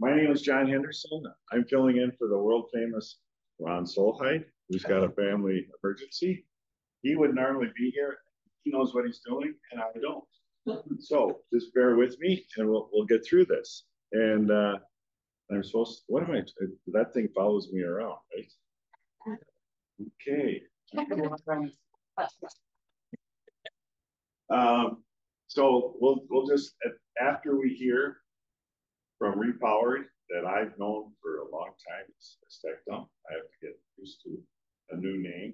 My name is John Henderson. I'm filling in for the world famous Ron Solheid, who's got a family emergency. He would normally be here. He knows what he's doing, and I don't. So just bear with me, and we'll get through this. And I'm supposed to, what am I? That thing follows me around, right? Okay. So we'll just after we hear from Repowered that I've known for a long time as Tectum. I have to get used to a new name,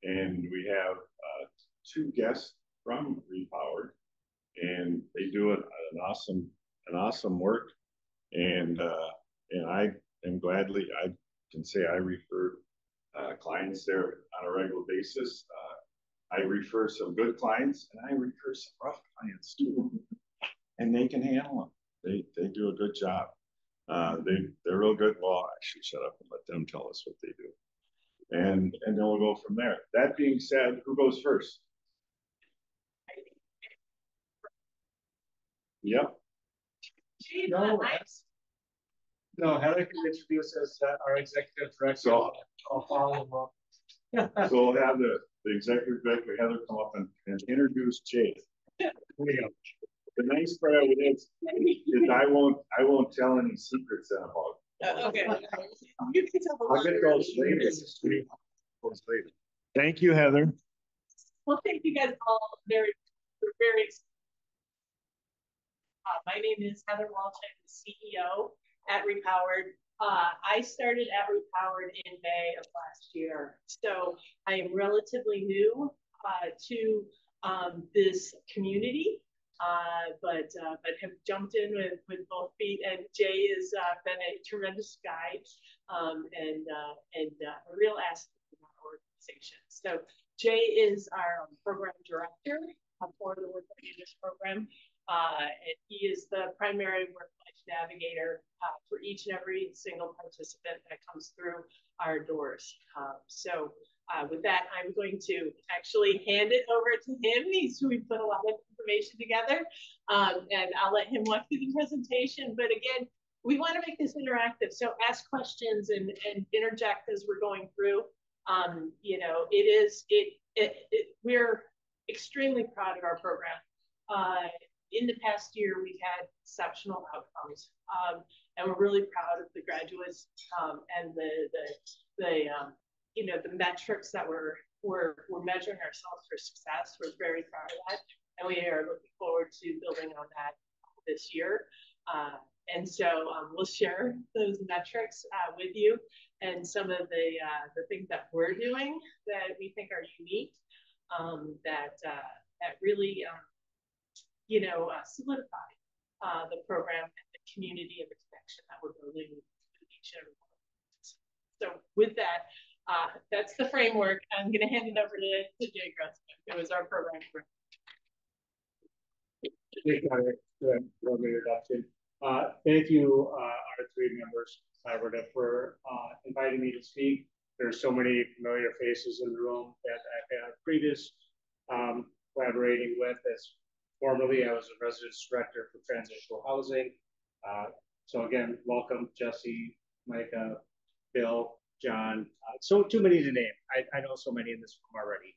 and we have two guests from Repowered, and they do an awesome work, and I am gladly I can say I refer clients there on a regular basis. I refer some good clients, and I refer some rough clients too, and they can handle them. They do a good job. They're real good. Well, I should shut up and let them tell us what they do, and then we'll go from there. That being said, who goes first? Yep. No, Heather can introduce us our executive director. So I'll follow up. So we'll have the executive director Heather come up and introduce Jay. The nice part of it is I won't tell any secrets about. Okay. You can tell. I'll get those later. Thank you, Heather. Well, thank you guys all very. My name is Heather Walsh. I'm the CEO at Repowered. I started at Repowered in May of last year, so I am relatively new to this community, but have jumped in with both feet. And Jay has been a tremendous guide and a real asset in our organization. So Jay is our program director for the Work Life program. And he is the primary work-life navigator for each and every single participant that comes through our doors. With that, I'm going to actually hand it over to him. We put a lot of information together, and I'll let him walk through the presentation. But again, we want to make this interactive, so ask questions and interject as we're going through. We're extremely proud of our program. In the past year, we've had exceptional outcomes, and we're really proud of the graduates and the metrics that we're measuring ourselves for success. We're very proud of that, and we are looking forward to building on that this year. We'll share those metrics with you and some of the things that we're doing that we think are unique, that really solidify the program and the community and the connection that we're building with each and every one. So with that, that's the framework. I'm going to hand it over to Jay Grossman, who is our program director. Thank you, our three members, for inviting me to speak. There's so many familiar faces in the room that I've had previous collaborating with. As formerly, I was a residence director for transitional housing. So again, welcome, Jesse, Micah, Bill, John. So too many to name. I know so many in this room already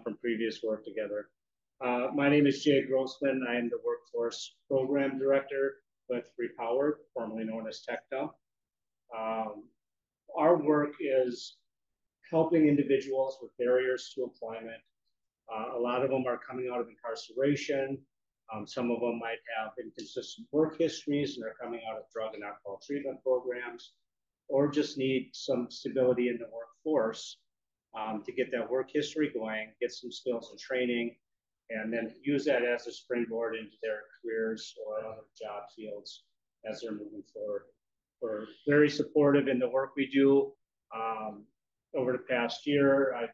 from previous work together. My name is Jay Grossman. I am the Workforce Program Director with Repowered, formerly known as Tectum. Our work is helping individuals with barriers to employment. A lot of them are coming out of incarceration. Some of them might have inconsistent work histories and they're coming out of drug and alcohol treatment programs, or just need some stability in the workforce to get that work history going, get some skills and training, and then use that as a springboard into their careers or other job fields as they're moving forward. We're very supportive in the work we do. Over the past year, I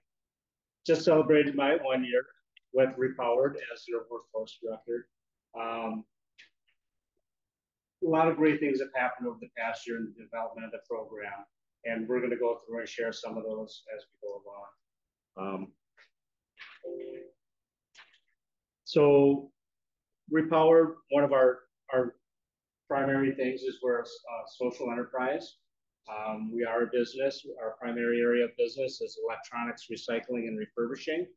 just celebrated my 1 year with Repowered as their workforce director. A lot of great things have happened over the past year in the development of the program, and we're going to go through and share some of those as we go along. So Repowered, one of our primary things is we're a social enterprise. We are a business. Our primary area of business is electronics recycling and refurbishing.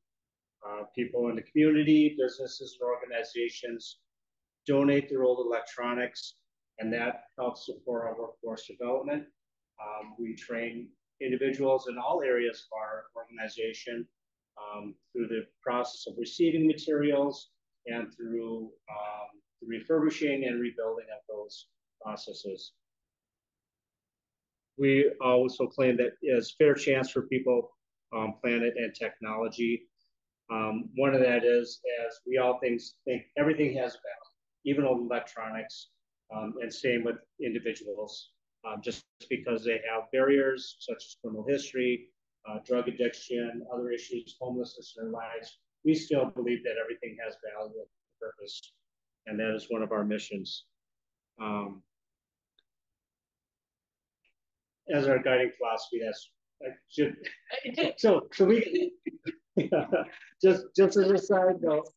People in the community, businesses and organizations donate their old electronics, and that helps support our workforce development. We train individuals in all areas of our organization through the process of receiving materials and through the refurbishing and rebuilding of those processes. We also claim that is fair chance for people, planet, and technology. One of that is, as we all think everything has value, even old electronics, and same with individuals. Just because they have barriers such as criminal history, drug addiction, other issues, homelessness in their lives, we still believe that everything has value and purpose, and that is one of our missions. As our guiding philosophy, so we just as a side note,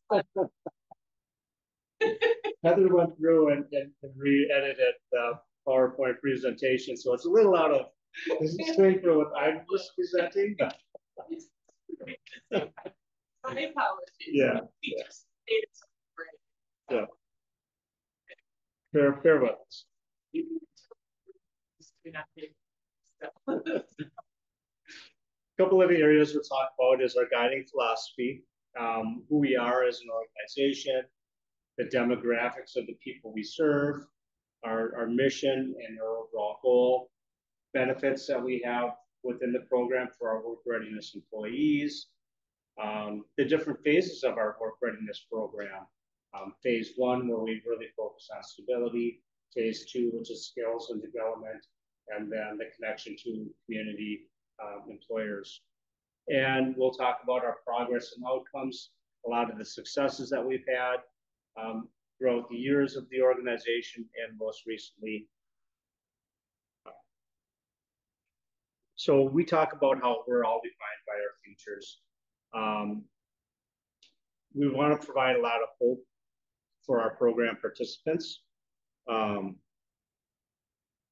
Heather went through and re-edited the PowerPoint presentation, so it's a little out of sync for what I'm just presenting. My apologies. Yeah. We just stated something Yeah. Fair words. A couple of the areas we'll talk about is our guiding philosophy, who we are as an organization, the demographics of the people we serve, our mission and our overall goal, benefits that we have within the program for our work readiness employees, the different phases of our work readiness program. Phase 1, where we really focus on stability, phase 2, which is skills and development, and then the connection to community employers. And we'll talk about our progress and outcomes, a lot of the successes that we've had throughout the years of the organization, and most recently. So we talk about how we're all defined by our futures. We want to provide a lot of hope for our program participants.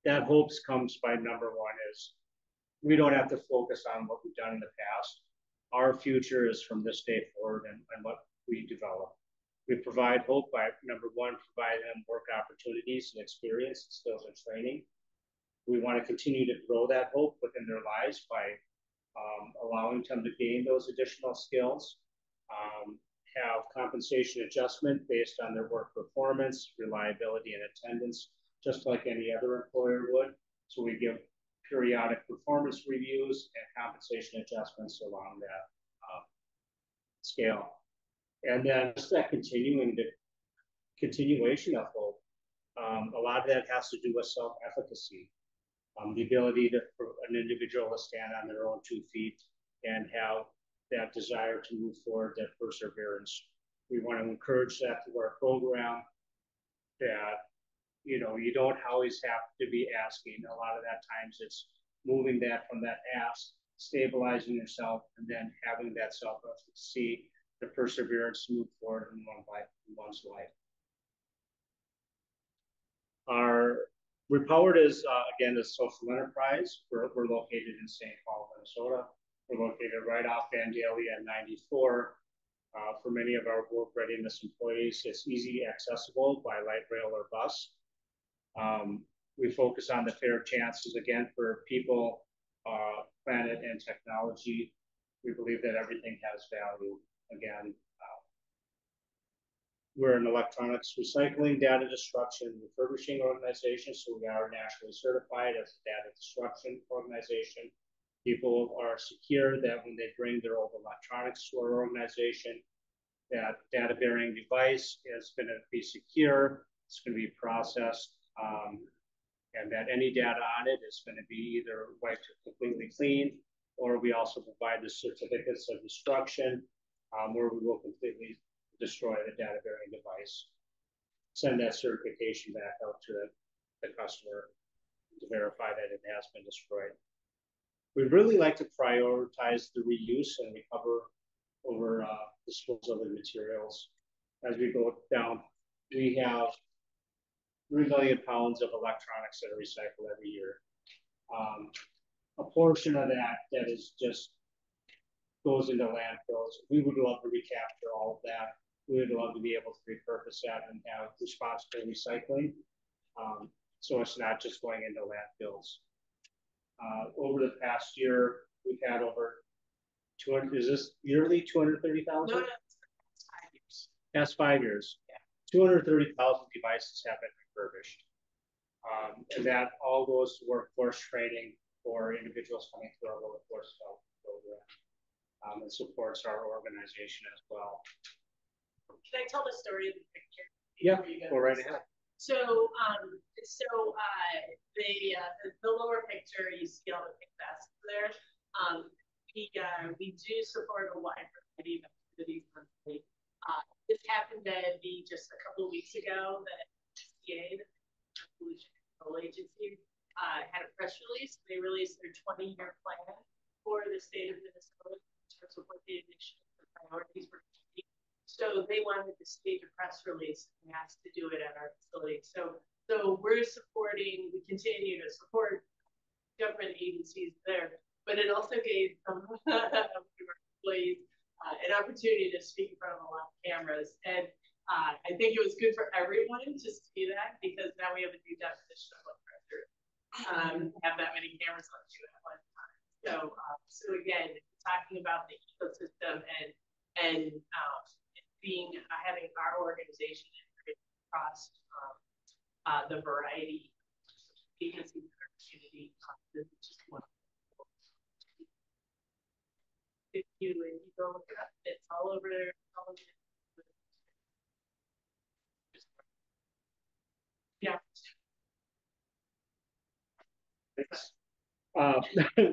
That hopes comes by number one is we don't have to focus on what we've done in the past. Our future is from this day forward and what we develop. We provide hope by number one, providing them work opportunities and experience, skills and training. We want to continue to grow that hope within their lives by allowing them to gain those additional skills, have compensation adjustment based on their work performance, reliability, and attendance, just like any other employer would. So we give periodic performance reviews and compensation adjustments along that scale. And then just that continuation of hope. A lot of that has to do with self-efficacy. The ability for an individual to stand on their own 2 feet and have that desire to move forward, that perseverance. We want to encourage that through our program, that you don't always have to be asking. A lot of that times it's moving that from that ask, stabilizing yourself, and then having that self-efficacy, the perseverance to move forward in one's life. Our Repowered is, again, a social enterprise. We're located in St. Paul, Minnesota. We're located right off Vandalia and 94. For many of our work readiness employees, it's easy accessible by light rail or bus. We focus on the fair chances, again, for people, planet, and technology. We believe that everything has value. Again, we're an electronics recycling, data destruction, and refurbishing organization, so we are nationally certified as a data destruction organization. People are secure that when they bring their old electronics to our organization, that data-bearing device is going to be secure, it's going to be processed, and that any data on it is going to be either wiped completely clean, or we also provide the certificates of destruction, where we will completely destroy the data-bearing device, send that certification back out to the customer to verify that it has been destroyed. We really like to prioritize the reuse and recover over disposal of materials. As we go down, we have 3 million pounds of electronics that are recycled every year. A portion of that is just goes into landfills. We would love to recapture all of that. We would love to be able to repurpose that and have responsible recycling. So it's not just going into landfills. Over the past year, we've had over 200, is this yearly 230,000? No, it's 5 years. Past 5 years. Yeah. 230,000 devices have been refurbished. And that all goes to workforce training for individuals coming through our workforce development program. And supports our organization as well. Can I tell the story of the picture? Yeah, go right ahead. So, the lower picture, you see all the pink vests there. We do support a wide variety of activities monthly. This happened to be just a couple of weeks ago that SCA, the Pollution Control Agency, had a press release. They released their 20-year plan for the state of Minnesota in terms of what the initiatives and priorities were. So they wanted to stage a press release and asked to do it at our facility. So we're supporting, we continue to support government agencies there, but it also gave some of our employees an opportunity to speak in front of a lot of cameras. And I think it was good for everyone to see that, because now we have a new definition of blood pressure. Have that many cameras on you at one time. So again, talking about the ecosystem and having our organization across the variety of agencies in our community. This is just one. If you go look it up, it's all over there. Yeah.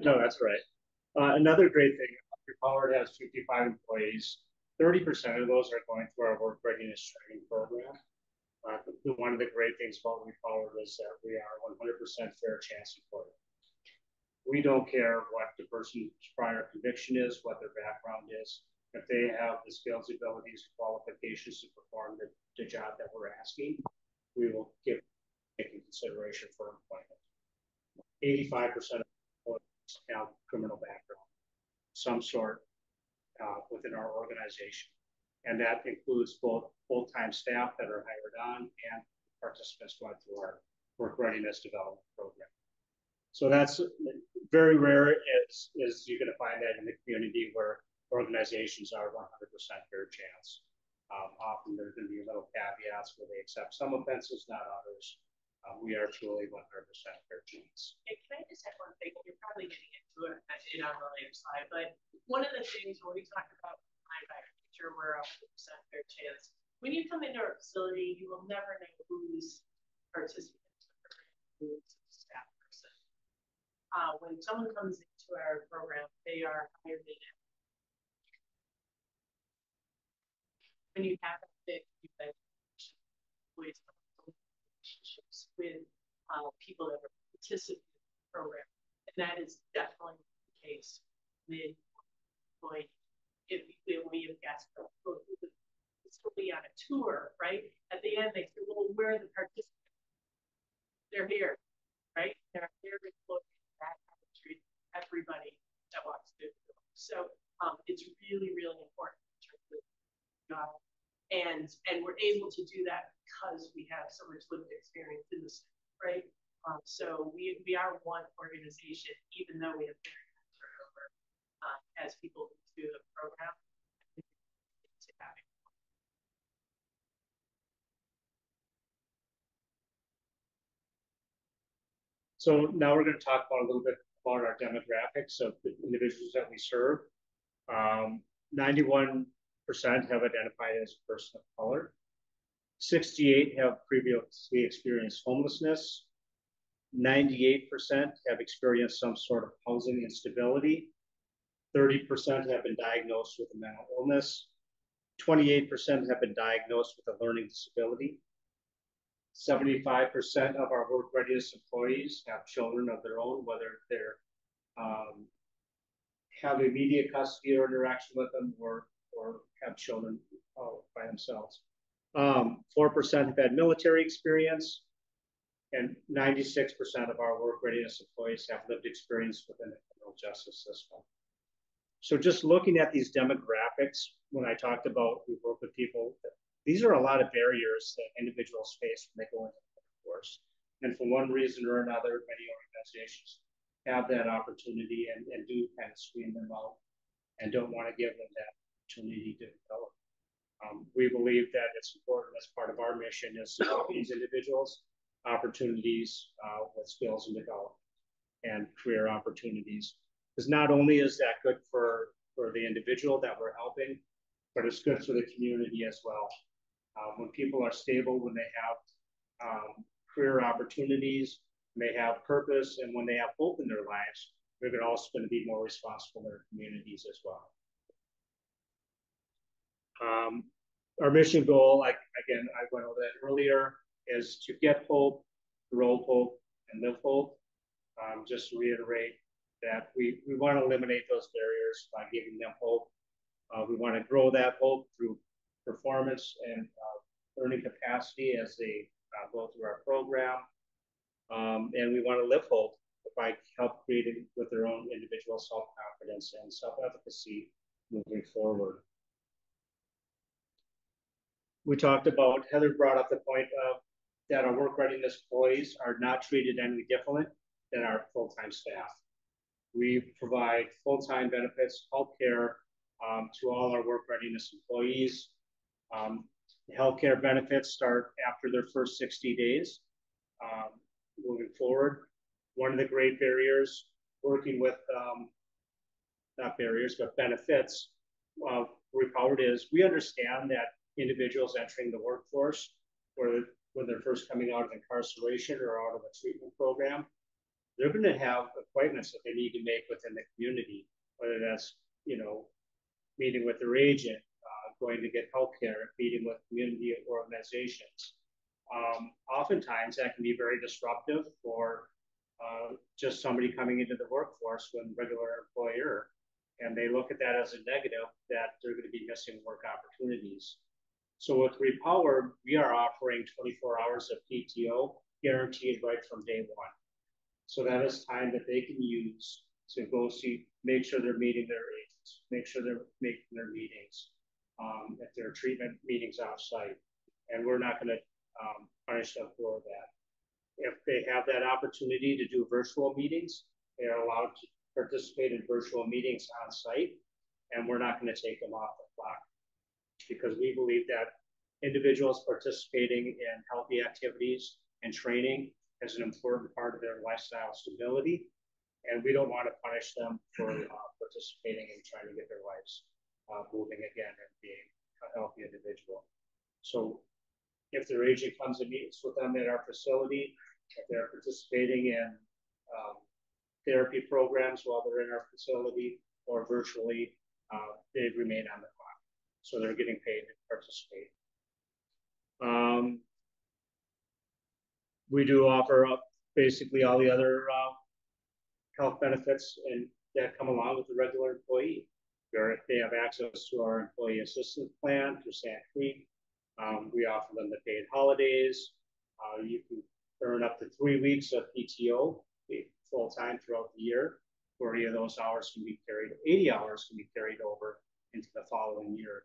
No, that's right. Another great thing, Repowered has 55 employees. 30% of those are going through our work readiness training program. One of the great things about Repowered is that we are 100% fair chance employer. We don't care what the person's prior conviction is, what their background is. If they have the skills, abilities, qualifications to perform the job that we're asking, we will give consideration for employment. 85% of employees have criminal background, some sort, within our organization. And that includes both full-time staff that are hired on and participants going through our work readiness development program. So that's very rare is you're going to find that in the community where organizations are 100% fair chance. Often there's going to be little caveats where they accept some offenses, not others. We are truly 100% fair chance. And can I just add one thing? You're probably getting into it on the later slide, but one of the things when we talk about picture, we're 100% fair chance. When you come into our facility, you will never know who's participants or who's a staff person. When someone comes into our program, they are hired in. When you have a big relationships with people that are participating in the program, and that is definitely the case with employees. If we have guests will be on a tour, right? At the end, they say, well, where are the participants? They're here, right? They're here to look at treat everybody that walks through the door. So it's really, really important in terms of job. And we're able to do that because we have so much lived experience in this, right? So we are one organization, even though we have very high turnover as people do the program. So now we're going to talk about a little bit about our demographics of the individuals that we serve. 91% have identified as a person of color. 68 have previously experienced homelessness. 98% have experienced some sort of housing instability. 30% have been diagnosed with a mental illness. 28% have been diagnosed with a learning disability. 75% of our work readiness employees have children of their own, whether they're have immediate custody or interaction with them or have children by themselves. 4% have had military experience. And 96% of our work readiness employees have lived experience within the criminal justice system. So just looking at these demographics, when I talked about we work with people, these are a lot of barriers that individuals face when they go into the workforce. And for one reason or another, many organizations have that opportunity and do kind of screen them out and don't want to give them that opportunity to develop. We believe that it's important as part of our mission is to help these individuals opportunities with skills and development and career opportunities. Because not only is that good for the individual that we're helping, but it's good for the community as well. When people are stable, when they have career opportunities, when they have purpose, and when they have hope in their lives, they're also going to be more responsible in their communities as well. Our mission goal, like again, I went over that earlier, is to get hope, grow hope, and live hope. Just to reiterate that we want to eliminate those barriers by giving them hope. We want to grow that hope through performance and learning capacity as they go through our program. And we want to live hope by help creating with their own individual self-confidence and self-efficacy moving forward. We talked about, Heather brought up the point of that our work readiness employees are not treated any different than our full-time staff. We provide full-time benefits, healthcare to all our work readiness employees. Healthcare benefits start after their first 60 days. Moving forward, one of the great barriers working with, not barriers, but benefits of Repowered is we understand that individuals entering the workforce, or when they're first coming out of incarceration or out of a treatment program, they're going to have appointments that they need to make within the community, whether that's, meeting with their agent, going to get healthcare, meeting with community organizations. Oftentimes that can be very disruptive for just somebody coming into the workforce when regular employer, and they look at that as a negative that they're going to be missing work opportunities. So with Repowered, we are offering 24 hours of PTO guaranteed right from day one. So that is time that they can use to go see, make sure they're meeting their agents, make sure they're making their meetings, at their treatment meetings off-site. And we're not going to punish them for that. If they have that opportunity to do virtual meetings, they are allowed to participate in virtual meetings on site, and we're not going to take them off the clock, because we believe that individuals participating in healthy activities and training is an important part of their lifestyle stability, and we don't want to punish them for participating and trying to get their lives moving again and being a healthy individual. So if their agent comes and meets with them at our facility, if they're participating in therapy programs while they're in our facility or virtually, they remain on the clock. So they're getting paid to participate. We do offer basically all the other health benefits and that come along with the regular employee. They have access to our employee assistance plan through Sand Creek. We offer them the paid holidays. You can earn up to 3 weeks of PTO full-time throughout the year. 40 of those hours can be carried, 80 hours can be carried over into the following year.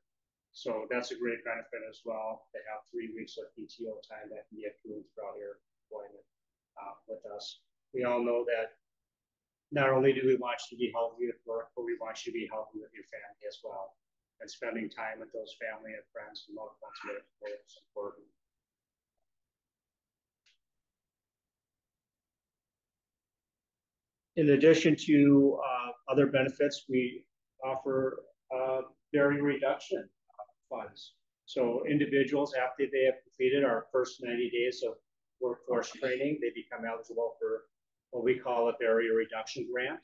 So that's a great benefit as well, to have 3 weeks of PTO time that can be accrued throughout your employment with us. We all know that not only do we want you to be healthy at work, but we want you to be healthy with your family as well. And spending time with those family and friends and loved ones is important. In addition to other benefits, we offer barrier reduction funds. So individuals, after they have completed our first 90 days of workforce training, they become eligible for what we call a barrier reduction grant.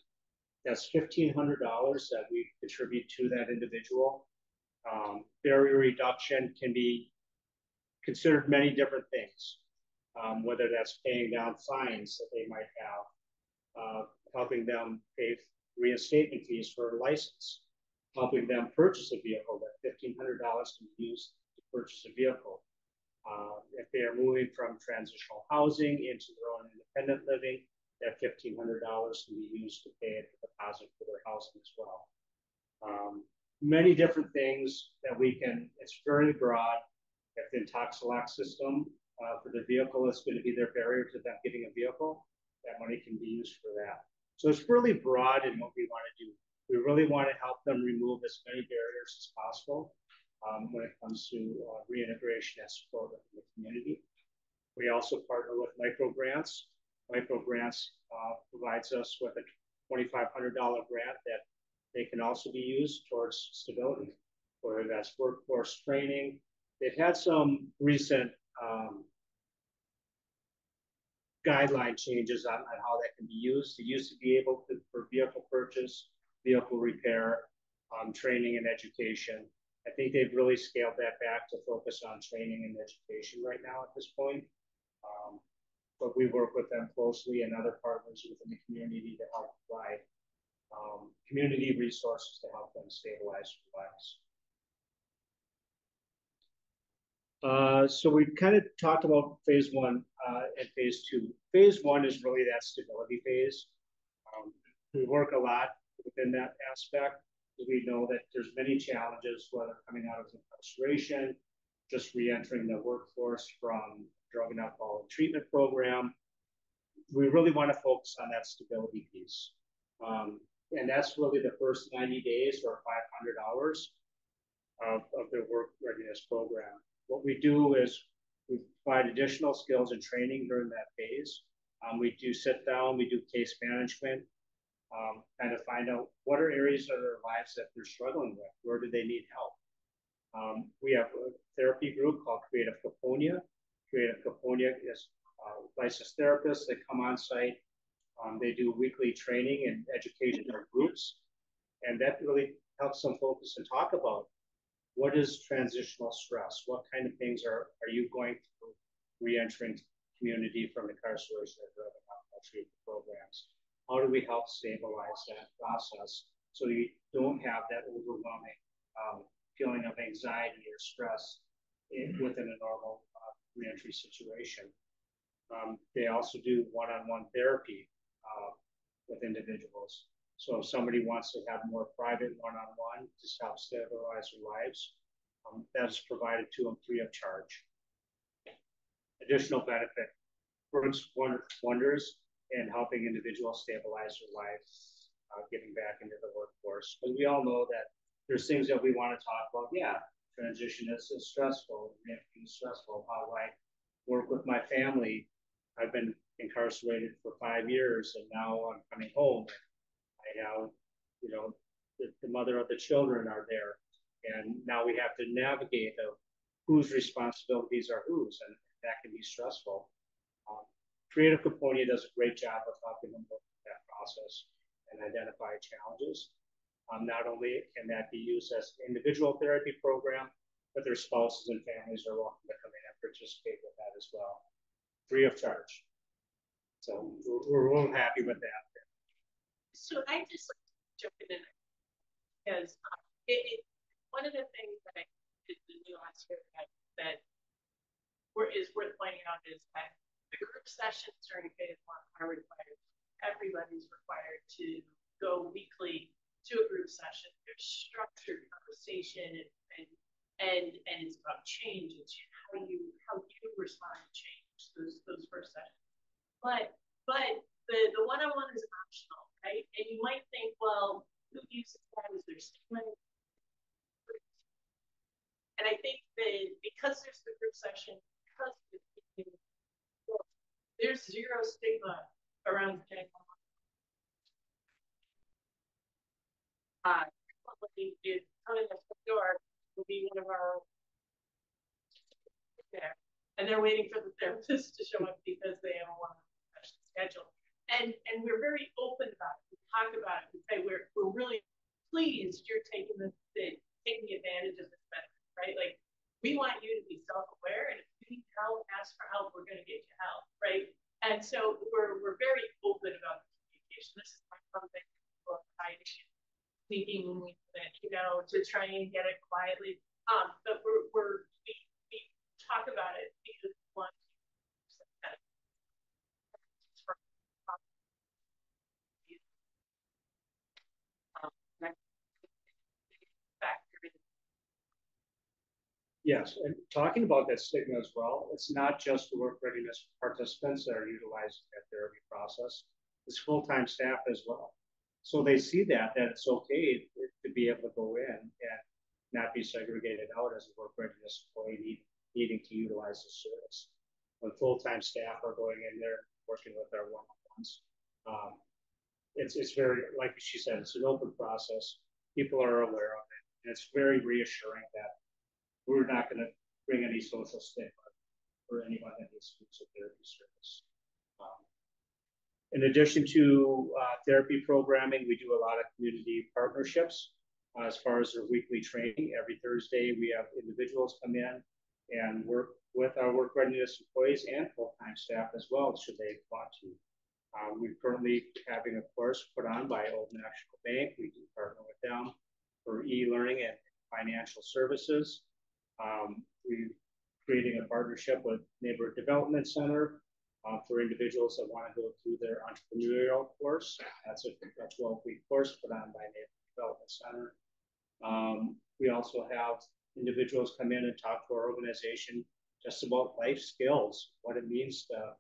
That's $1,500 that we contribute to that individual. Barrier reduction can be considered many different things, whether that's paying down fines that they might have, helping them pay reinstatement fees for a license, helping them purchase a vehicle. That $1,500 can be used to purchase a vehicle. If they are moving from transitional housing into their own independent living, that $1,500 can be used to pay a deposit for their housing as well. Many different things that we can, it's very broad. If the Intoxilock system for the vehicle is going to be their barrier to them getting a vehicle, that money can be used for that. So it's really broad in what we want to do. We really want to help them remove as many barriers as possible when it comes to reintegration and support within the community. We also partner with microgrants. Microgrants provides us with a $2,500 grant that they can also be used towards stability, whether that's workforce training. They've had some recent guideline changes on how that can be used. It used to be able to, for vehicle purchase, vehicle repair, training and education. I think they've really scaled that back to focus on training and education right now at this point. But we work with them closely and other partners within the community to help provide community resources to help them stabilize their lives. So we've kind of talked about phase one and phase two. Phase one is really that stability phase. We work a lot within that aspect. We know that there's many challenges, whether coming out of incarceration, just re-entering the workforce from drug and alcohol treatment program. We really want to focus on that stability piece. And that's really the first 90 days or 500 hours of their work readiness program. What we do is we provide additional skills and training during that phase. We do sit down, we do case management, kind of find out what are areas of their lives that they're struggling with, where do they need help. We have a therapy group called Creative Caponia. Creative Caponia is licensed therapists that come on site. They do weekly training and educational groups, and that really helps them focus and talk about what is transitional stress, what kind of things are you going through re-entering community from incarceration or drug and alcohol treatment programs. How do we help stabilize that process so you don't have that overwhelming feeling of anxiety or stress within a normal reentry situation. They also do one-on-one therapy with individuals. So if somebody wants to have more private one-on-one to help stabilize their lives, that is provided to them free of charge. Additional benefit works wonders in helping individuals stabilize their lives, getting back into the workforce. But we all know that there's things that we want to talk about. Yeah, transition is stressful, reentry is stressful. How do I work with my family? I've been incarcerated for 5 years, and now I'm coming home. I have, the mother of the children are there, and now we have to navigate of whose responsibilities are whose, and that can be stressful. Creative Caponia does a great job of helping them work with that process and identify challenges. Not only can that be used as an individual therapy program, but their spouses and families are welcome to come in and participate with that as well, free of charge. So we're real happy with that. So I just like to jump in because one of the things that I did the nuance here that is worth pointing out is that the group sessions during phase one are required. Everybody's required to go weekly to a group session. There's structured conversation and it's about change. It's how you respond to change those first sessions. But the one-on-one is optional, right? And you might think, well, who uses that as their stigma? And I think that because there's the group session, because there's zero stigma around getting coming to the door will be one of our there, and they're waiting for the therapist to show up because they have a one-on-one session schedule. And we're very open about it. We talk about it. We say we're really pleased you're taking advantage of this benefit, right? Like, we want you to be self-aware, and if you need help, ask for help. We're going to get you help, right? And so we're very open about the communication. This is not something people are hiding, thinking, to try and get it quietly. But we talk about it Yes, and talking about that stigma as well, it's not just the work readiness participants that are utilizing that therapy process, it's full-time staff as well. So they see that it's okay to be able to go in and not be segregated out as a work readiness employee needing to utilize the service. When full-time staff are going in there working with our one-on-ones, it's very, like she said, it's an open process. People are aware of it, and it's very reassuring that we're not going to bring any social stigma for anyone that needs to use a therapy service. In addition to therapy programming, we do a lot of community partnerships as far as their weekly training. Every Thursday, we have individuals come in and work with our work readiness employees and full-time staff as well, should they want to. We're currently having a course put on by Old National Bank. We do partner with them for e-learning and financial services. We're creating a partnership with Neighborhood Development Center for individuals that want to go through their entrepreneurial course. That's a 12-week course put on by Neighborhood Development Center. We also have individuals come in and talk to our organization just about life skills, what it means to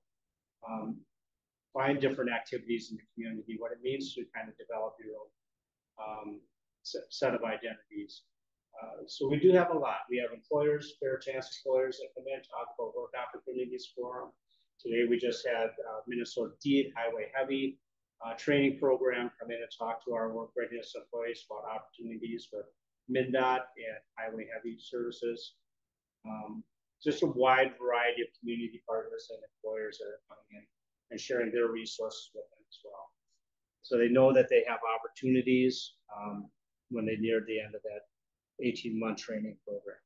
find different activities in the community, what it means to kind of develop your own set of identities. So we do have a lot. We have employers, fair chance employers that come in, talk about work opportunities for them. Today we just had Minnesota DEED Highway Heavy training program come in and talk to our work readiness employees about opportunities with MnDOT and Highway Heavy services. Just a wide variety of community partners and employers that are coming in and sharing their resources with them as well. So they know that they have opportunities when they near the end of that 18-month training program.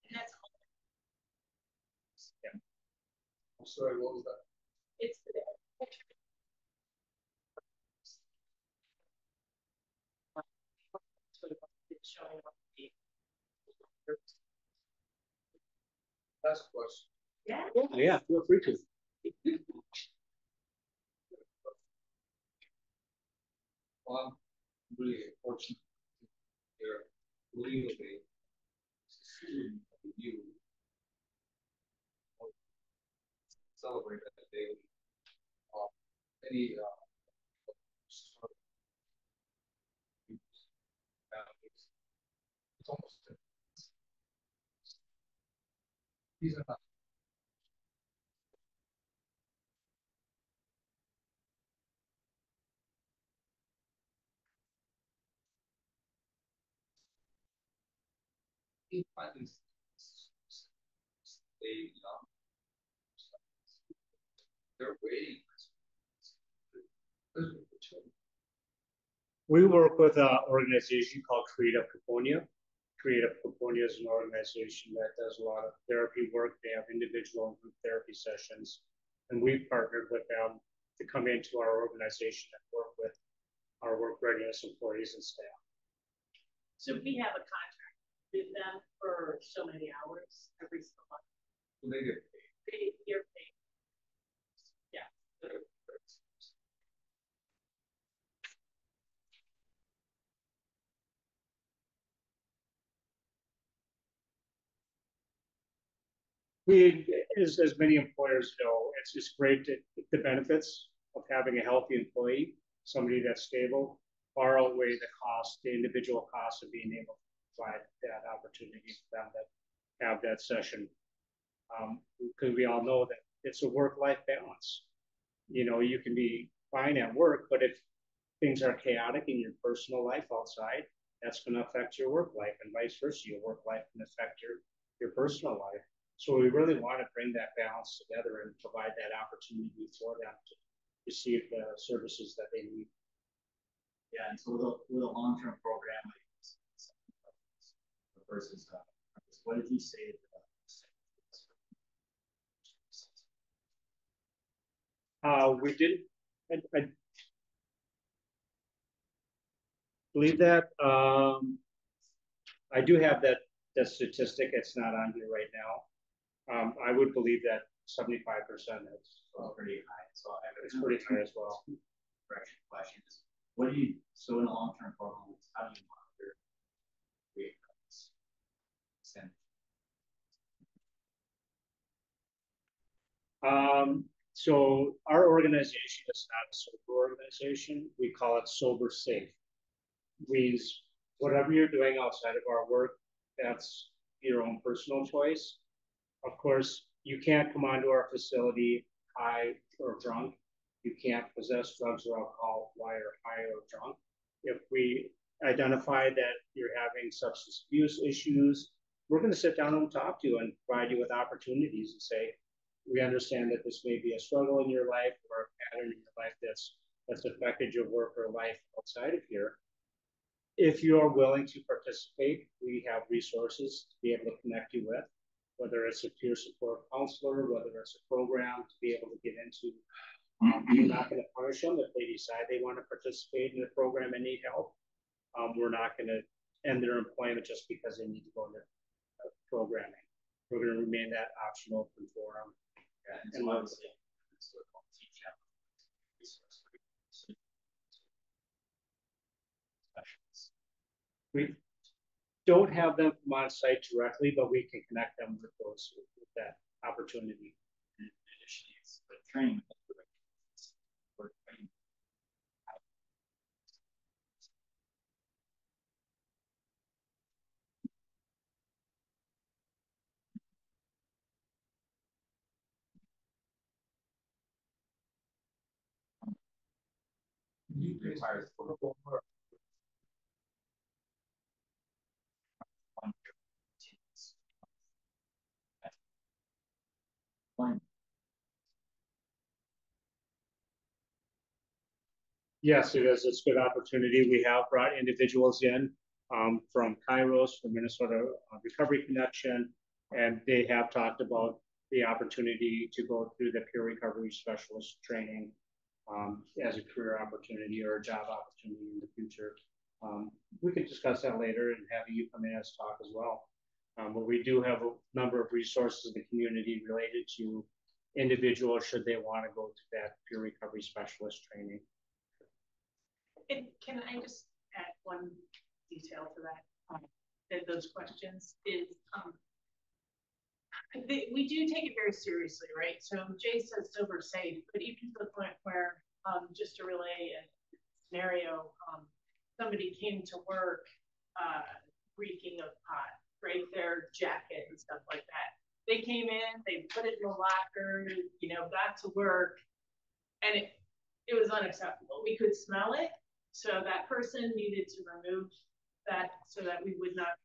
And that's yeah. I'm sorry, what was that? It's showing up the Last question. Yeah, feel free to. Well, I'm really fortunate here legally you celebrate that day. Any it's almost these are not they they're waiting. We work with an organization called Creative Caponia. Creative Caponia is an organization that does a lot of therapy work. They have individual and group therapy sessions, and we've partnered with them to come into our organization and work with our work readiness employees and staff. So we have a contract with them for so many hours every single month. So they get paid. You're paid. Yeah. We, as many employers know, it's just great to the benefits of having a healthy employee, somebody that's stable, far outweigh the cost, the individual costs of being able to provide that opportunity for them that have that session. Because we all know that it's a work-life balance. You know, you can be fine at work, but if things are chaotic in your personal life outside, that's going to affect your work life, and vice versa. Your work life can affect your personal life. So we really want to bring that balance together and provide that opportunity for them to receive the services that they need. Yeah, and so with a long-term program versus what did you say? We did. I believe that. I do have that statistic. It's not on here right now. I would believe that 75% is Pretty high. So it's pretty high as well. Correction question is, what do you, so in a long-term program, how do you monitor weight cuts? So our organization is not a sober organization. We call it sober safe. Means whatever you're doing outside of our work, that's your own personal choice. Of course, you can't come onto our facility high or drunk. You can't possess drugs or alcohol while you're high or drunk. If we identify that you're having substance abuse issues, we're going to sit down and talk to you and provide you with opportunities and say, we understand that this may be a struggle in your life or a pattern in your life that's affected your work or life outside of here. If you are willing to participate, we have resources to be able to connect you with, whether it's a peer support counselor, whether it's a program to be able to get into. We're not going to punish them if they decide they want to participate in the program and need help. We're not going to end their employment just because they need to go into programming. We're going to remain that option open for them. Yeah, and so obviously, teach out resource specialists. We don't have them come on site directly, but we can connect them with those with that opportunity. And additionally, it's the training. Requires portable work. Yes, it is. It's a good opportunity. We have brought individuals in from Kairos, from Minnesota Recovery Connection, and they have talked about the opportunity to go through the peer recovery specialist training as a career opportunity or a job opportunity in the future. We could discuss that later and have you come in as talk as well. But we do have a number of resources in the community related to individuals should they want to go to that peer recovery specialist training. And can I just add one detail to that? Those questions is we do take it very seriously, right? So Jay says sober safe, but even to the point where just to relay a scenario, somebody came to work reeking of pot, right? Their jacket and stuff like that. They came in, they put it in the locker, got to work, and it was unacceptable. We could smell it, so that person needed to remove that so that we would not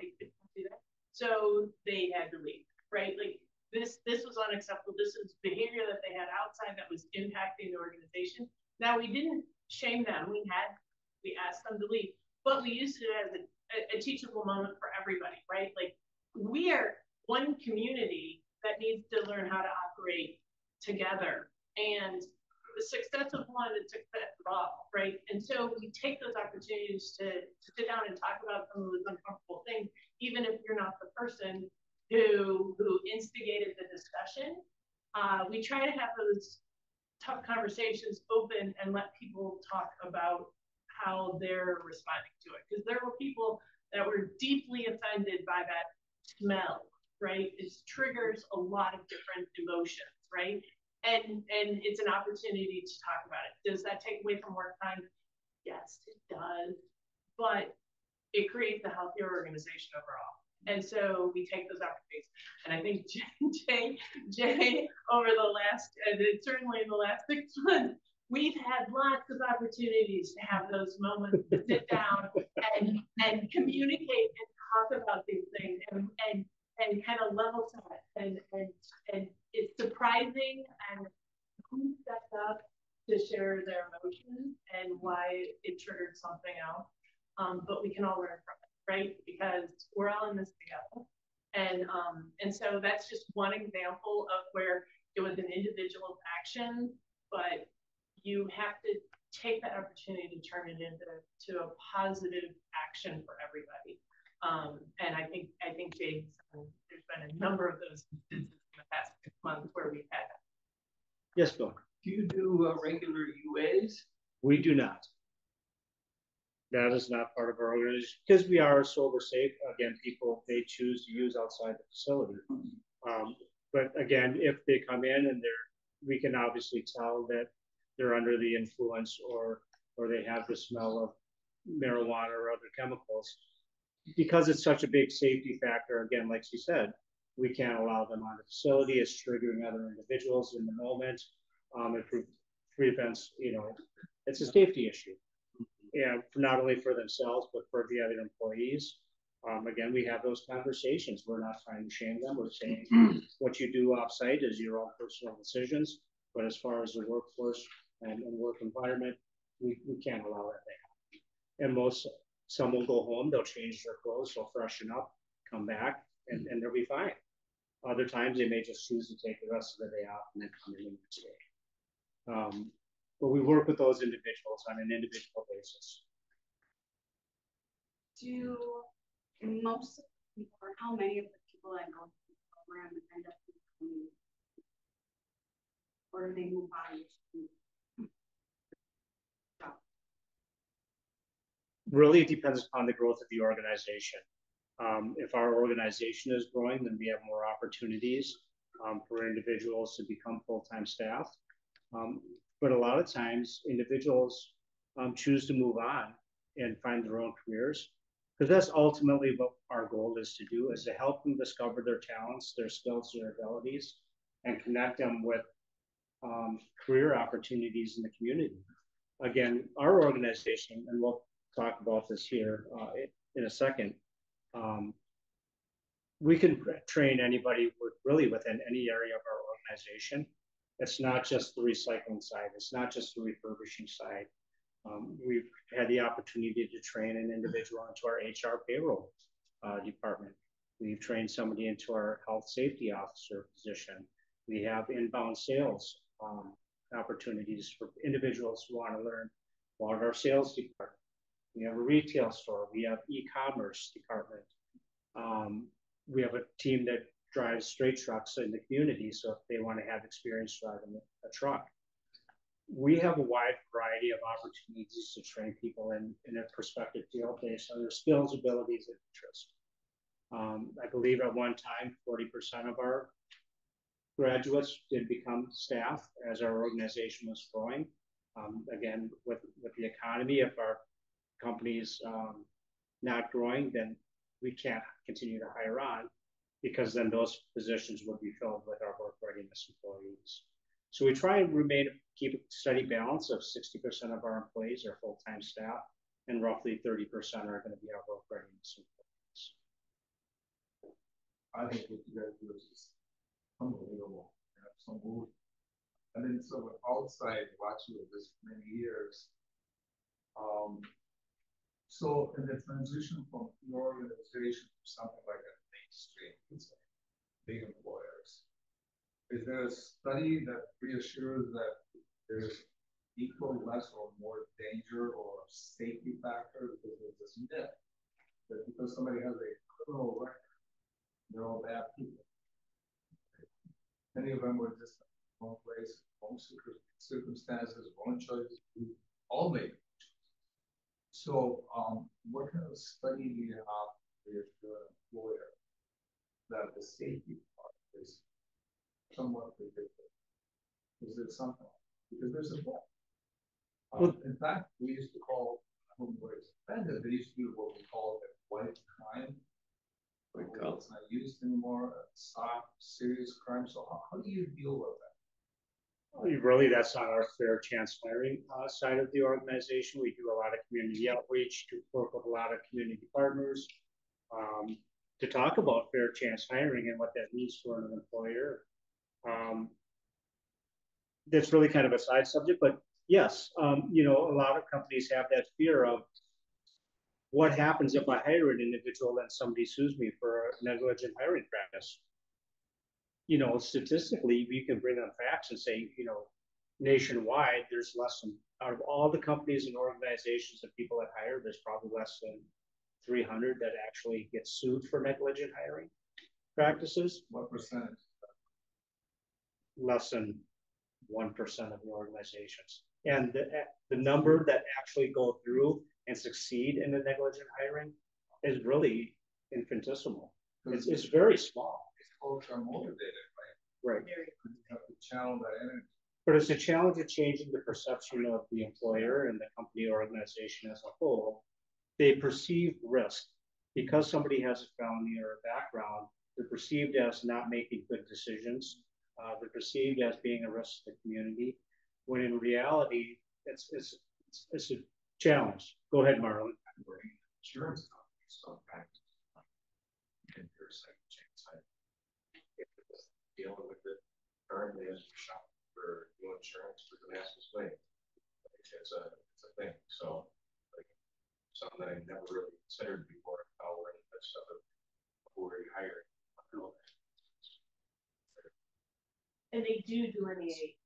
they couldn't do that. So they had to leave, right? Like this was unacceptable. This is behavior that they had outside that was impacting the organization. Now we didn't shame them. We asked them to leave, but we used it as a teachable moment for everybody, right? Like we are one community that needs to learn how to operate together, and the success of one is success of all, right? And so we take those opportunities to sit down and talk about some of those uncomfortable things, even if you're not the person who instigated the discussion. We try to have those tough conversations open and let people talk about how they're responding to it. Because there were people that were deeply offended by that smell, right? It triggers a lot of different emotions, right? And it's an opportunity to talk about it. Does that take away from work time? Yes, it does. But it creates a healthier organization overall. And so we take those opportunities. And I think Jay over the last, and certainly in the last 6 months, we've had lots of opportunities to have those moments to sit down and communicate and talk about these things and kind of level set. And it's surprising and who steps up to share their emotions and why it triggered something else. But we can all learn from it, right? Because we're all in this together. And so that's just one example of where it was an individual action, but you have to take that opportunity to turn it into a positive action for everybody. And I think James, there's been a number of those instances in the past 6 months where we've had that. Yes, Bill. Do you do regular UAs? We do not. That is not part of our organization because we are sober safe. Again, people they choose to use outside the facility. But again, if they come in and we can obviously tell that they're under the influence or they have the smell of marijuana or other chemicals. Because it's such a big safety factor, again, like she said, we can't allow them on the facility. It's triggering other individuals in the moment. It prevents, it's a safety issue. And not only for themselves, but for the other employees. Again, we have those conversations. We're not trying to shame them. We're saying what you do offsite is your own personal decisions. But as far as the workforce and work environment, we can't allow that to happen. And some will go home, they'll change their clothes, they'll freshen up, come back, and they'll be fine. Other times they may just choose to take the rest of the day off and then come in the next day. But we work with those individuals on an individual basis. Do most of the people, or how many of the people that go through the program end up becoming, or do they move on? Really, it depends upon the growth of the organization. If our organization is growing, then we have more opportunities for individuals to become full-time staff. But a lot of times, individuals choose to move on and find their own careers, because that's ultimately what our goal is to do, is to help them discover their talents, their skills, their abilities, and connect them with career opportunities in the community. Again, our organization, and we'll talk about this here in a second, we can train anybody really within any area of our organization. It's not just the recycling side. It's not just the refurbishing side. We've had the opportunity to train an individual into our HR payroll department. We've trained somebody into our health safety officer position. We have inbound sales opportunities for individuals who want to learn about our sales department. We have a retail store. We have e-commerce department. We have a team that drives straight trucks in the community, so if they want to have experience driving a truck. We have a wide variety of opportunities to train people in a prospective field based on their skills, abilities, and interest. I believe at one time, 40% of our graduates did become staff as our organization was growing. Again, with the economy, if our company is not growing, then we can't continue to hire on, because then those positions would be filled with our work readiness employees. So we try and keep a steady balance of 60% of our employees are full-time staff, and roughly 30% are going to be our work readiness employees. I think what you guys do is just unbelievable. You have some movie. And then so with outside watching it this many years, so in the transition from your organization to something like a mainstream, it's big employers, is there a study that reassures that there's equal, less, or more danger or safety factor? Because there's this myth that because somebody has a criminal record, they're all bad people. Many of them were just in the wrong place, wrong circumstances, wrong choices, all made. So, what kind of study do you have with your employer that the safety part is somewhat predictive? Is it something? Because there's a book. In fact, we used to call, I don't know what it's offended, they used to do what we call a white crime. It's not used anymore, soft, serious crime. So how do you deal with that? Really, that's not our fair chance hiring side of the organization. We do a lot of community outreach, to work with a lot of community partners to talk about fair chance hiring and what that means for an employer. That's really kind of a side subject, but yes, a lot of companies have that fear of what happens if I hire an individual and somebody sues me for a negligent hiring practice. Statistically, we can bring on facts and say, nationwide, there's less than, out of all the companies and organizations that people that hire, there's probably less than 300 that actually get sued for negligent hiring practices. What percentage? Less than 1% of the organizations. And the number that actually go through and succeed in the negligent hiring is really infinitesimal. It's very small. Folks are motivated, right? Right. Very. You have to channel that energy. But it's a challenge of changing the perception of the employer and the company or organization as a whole. They perceive risk because somebody has a felony or a background. They're perceived as not making good decisions. They're perceived as being a risk to the community, when in reality, it's a challenge. Go ahead, Marlon. Insurance companies sometimes in your second chance. Dealing with it currently as you shop for new insurance for the fastest way. It's a thing. So like something that I never really considered before. How we're in that stuff before we hired. And they do delineate,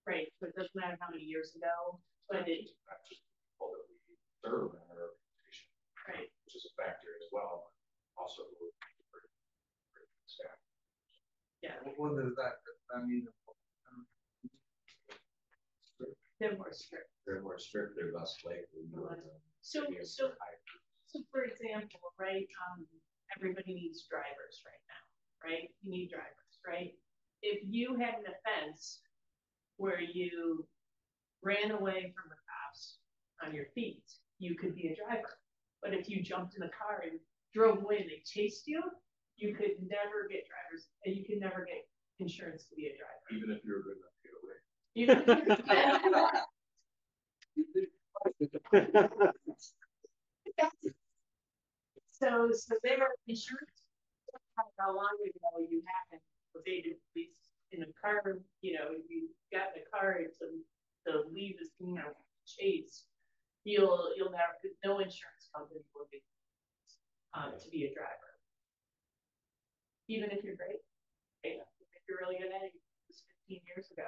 right, so it doesn't matter how many years ago, but it. Not just people that we serve in our organization, right, which is a factor as well. Also, for staff. Yeah. What does that mean? They're more strict. They're more strict. They're less likely. So for example, right, everybody needs drivers right now, right? You need drivers, right? If you had an offense where you ran away from the cops on your feet, you could be a driver. But if you jumped in the car and drove away and they chased you, you could never get drivers, and you could never get insurance to be a driver. Even if you're good enough to get away. Even if you're so their insurance, how long ago you haven't evaded police in a car, you know, you got in a car to leave this, you know, chase, you'll never, no insurance company will be to be a driver. Even if you're great, right? If you're really good at it, it was 15 years ago,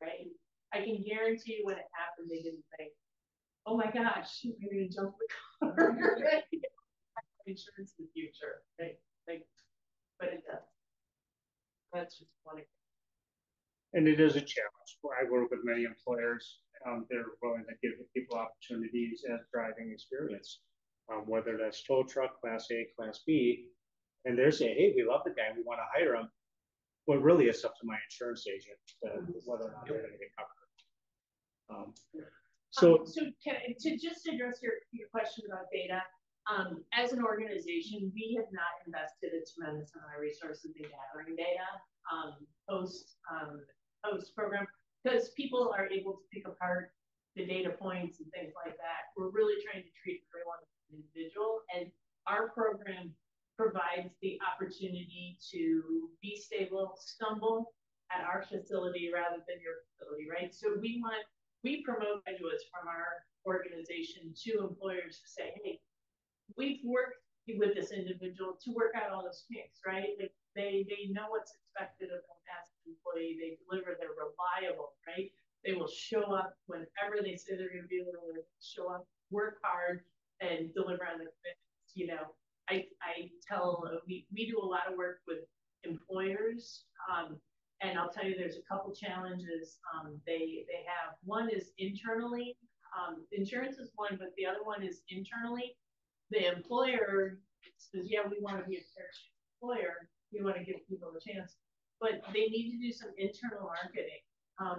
right? I can guarantee you when it happened, they didn't think, oh my gosh, we're gonna jump the car, right? Insurance in the future, right? Like, but it does. That's just one example. And it is a challenge. I work with many employers. They're willing to give people opportunities as driving experience, whether that's tow truck, class A, class B. And they're saying, hey, we love the guy, we want to hire him. Well, really, it's up to my insurance agent whether or not they're going to get covered. So to just address your question about data, as an organization, we have not invested a tremendous amount of resources in gathering data post program, because people are able to pick apart the data points and things like that. We're really trying to treat everyone as an individual, and our program provides the opportunity to be stable, stumble at our facility rather than your facility, right? So we promote graduates from our organization to employers to say, hey, we've worked with this individual to work out all those kinks, right? Like they know what's expected of them as an employee. They deliver, they're reliable, right? They will show up whenever they say they're going to be able to show up, work hard, and deliver on the commitments. You know, I tell we do a lot of work with employers, and I'll tell you, there's a couple challenges they have. One is internally, insurance is one, but the other one is internally. The employer says, yeah, we want to be a fair employer. We want to give people a chance, but they need to do some internal marketing.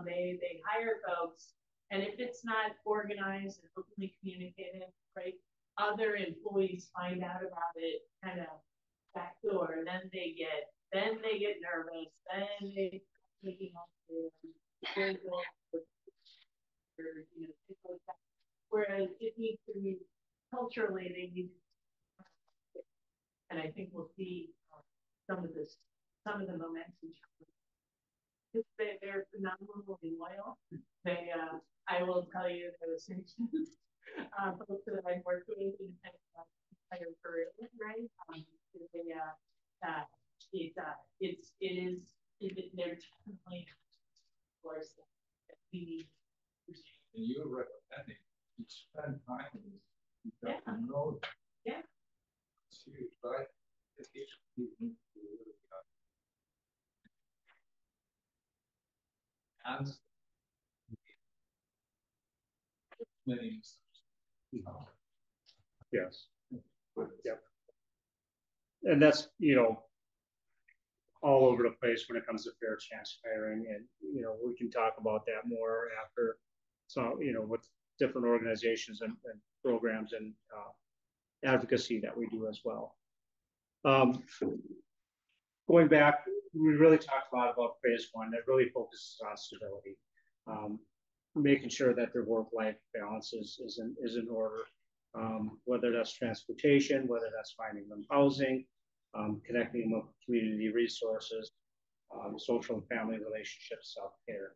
They hire folks, and if it's not organized and openly communicated, right, other employees find out about it kind of backdoor, and then they get nervous, then they making up their you know, things like that. Whereas it needs to be culturally, they need to, and I think we'll see some of the momentum. They're phenomenally loyal. They, I will tell you, there was sanctions. Folks that I've worked with in entire career, right? They're definitely force that we need. And you're recommending you spend time with this. You Yeah. know. Yeah. It's huge, right? It's huge. And many yes, yep. And that's, you know, all over the place when it comes to fair chance hiring. And, you know, we can talk about that more after. So, you know, with different organizations and programs and advocacy that we do as well. Going back, we really talked a lot about phase one that really focuses on stability, making sure that their work-life balance is in order, whether that's transportation, whether that's finding them housing, connecting them with community resources, social and family relationships, self-care.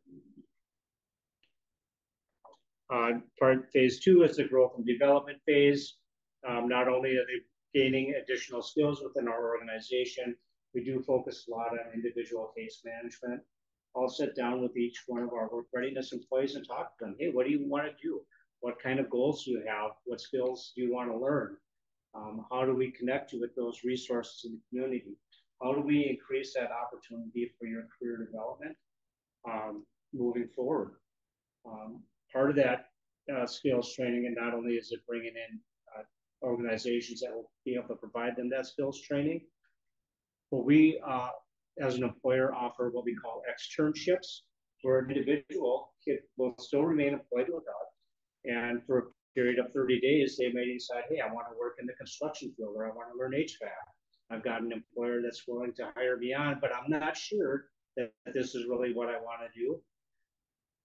Phase two is the growth and development phase. Not only are they gaining additional skills within our organization, we do focus a lot on individual case management. I'll sit down with each one of our work readiness employees and talk to them. Hey, what do you want to do? What kind of goals do you have? What skills do you want to learn? How do we connect you with those resources in the community? How do we increase that opportunity for your career development moving forward? Part of that skills training, and not only is it bringing in organizations that will be able to provide them that skills training, but we, as an employer, offer what we call externships, where an individual will still remain employed with us, and for a period of 30 days, they may decide, hey, I want to work in the construction field, or I want to learn HVAC. I've got an employer that's willing to hire me on, but I'm not sure that this is really what I want to do.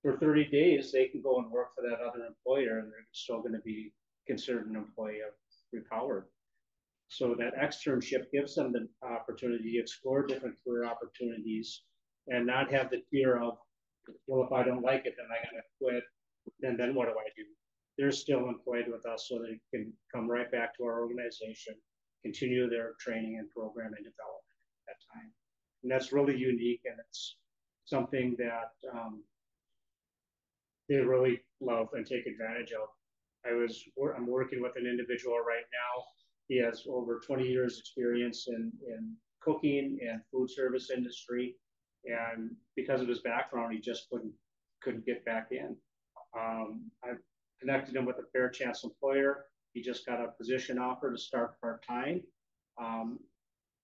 For 30 days, they can go and work for that other employer, and they're still going to be considered an employee of Repowered. So that externship gives them the opportunity to explore different career opportunities and not have the fear of, well, if I don't like it, then I got to quit. Then what do I do? They're still employed with us, so they can come right back to our organization, continue their training and program and development at that time. And that's really unique, and it's something that they really love and take advantage of. I'm working with an individual right now. He has over 20 years experience in cooking and food service industry. And because of his background, he just couldn't get back in. I've connected him with a fair chance employer. He just got a position offer to start part-time,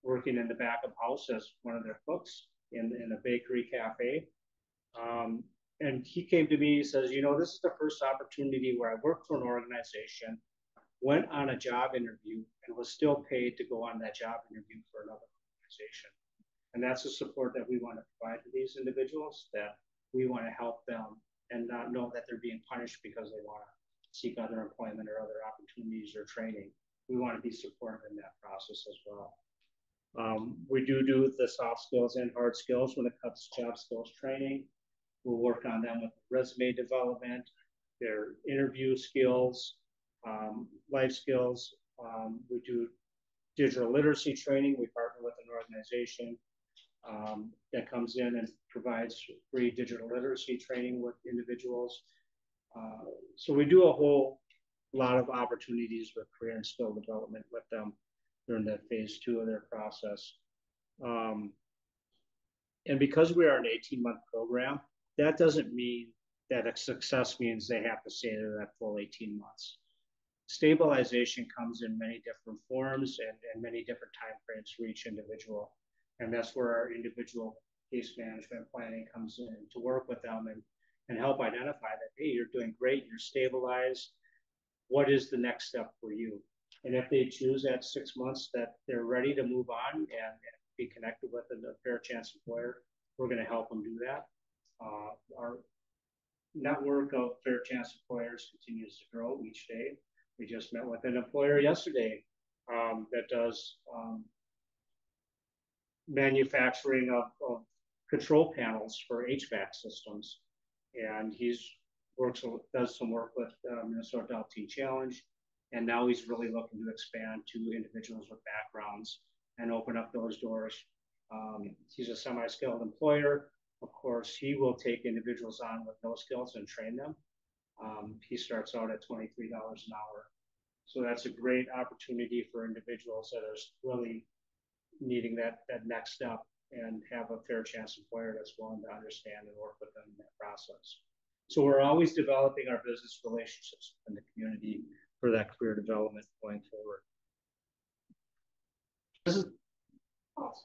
working in the back of house as one of their cooks in a bakery cafe. And he came to me, he says, you know, this is the first opportunity where I worked for an organization, went on a job interview, and was still paid to go on that job interview for another organization. And that's the support that we want to provide to these individuals, that we want to help them and not know that they're being punished because they want to seek other employment or other opportunities or training. We want to be supportive in that process as well. We do the soft skills and hard skills when it comes to job skills training. We'll work on them with resume development, their interview skills, life skills. We do digital literacy training. We partner with an organization that comes in and provides free digital literacy training with individuals. So we do a whole lot of opportunities with career and skill development with them during that phase two of their process. And because we are an 18-month program, that doesn't mean that a success means they have to stay there that full 18 months. Stabilization comes in many different forms and many different timeframes for each individual. And that's where our individual case management planning comes in to work with them and help identify that, hey, you're doing great, you're stabilized. What is the next step for you? And if they choose at 6 months that they're ready to move on and be connected with a fair chance employer, we're going to help them do that. Our network of fair chance employers continues to grow each day. We just met with an employer yesterday that does manufacturing of control panels for HVAC systems. And does some work with Minnesota Adult Teen Challenge. And now he's really looking to expand to individuals with backgrounds and open up those doors. He's a semi-skilled employer. Of course, he will take individuals on with no skills and train them. He starts out at $23 an hour. So that's a great opportunity for individuals that are really needing that next step and have a fair chance employer that's willing to understand and work with them in that process. So we're always developing our business relationships in the community for that career development going forward. This is awesome.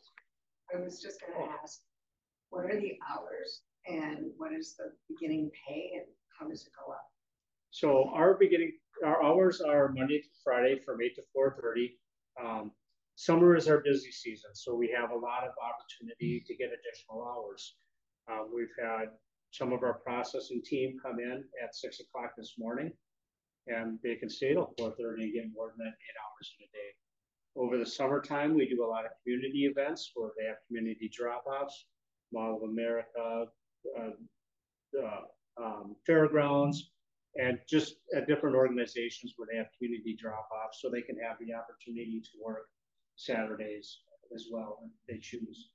I was just gonna ask, what are the hours and what is the beginning pay and how does it go up? So our hours are Monday to Friday from 8 to 4:30. Summer is our busy season, so we have a lot of opportunity to get additional hours. We've had some of our processing team come in at 6 o'clock this morning, and they can stay till 4:30 and get more than 8 hours in a day. Over the summertime, we do a lot of community events where they have community drop-offs, Mall of America, fairgrounds, and just at different organizations where they have community drop-offs, so they can have the opportunity to work Saturdays as well if they choose.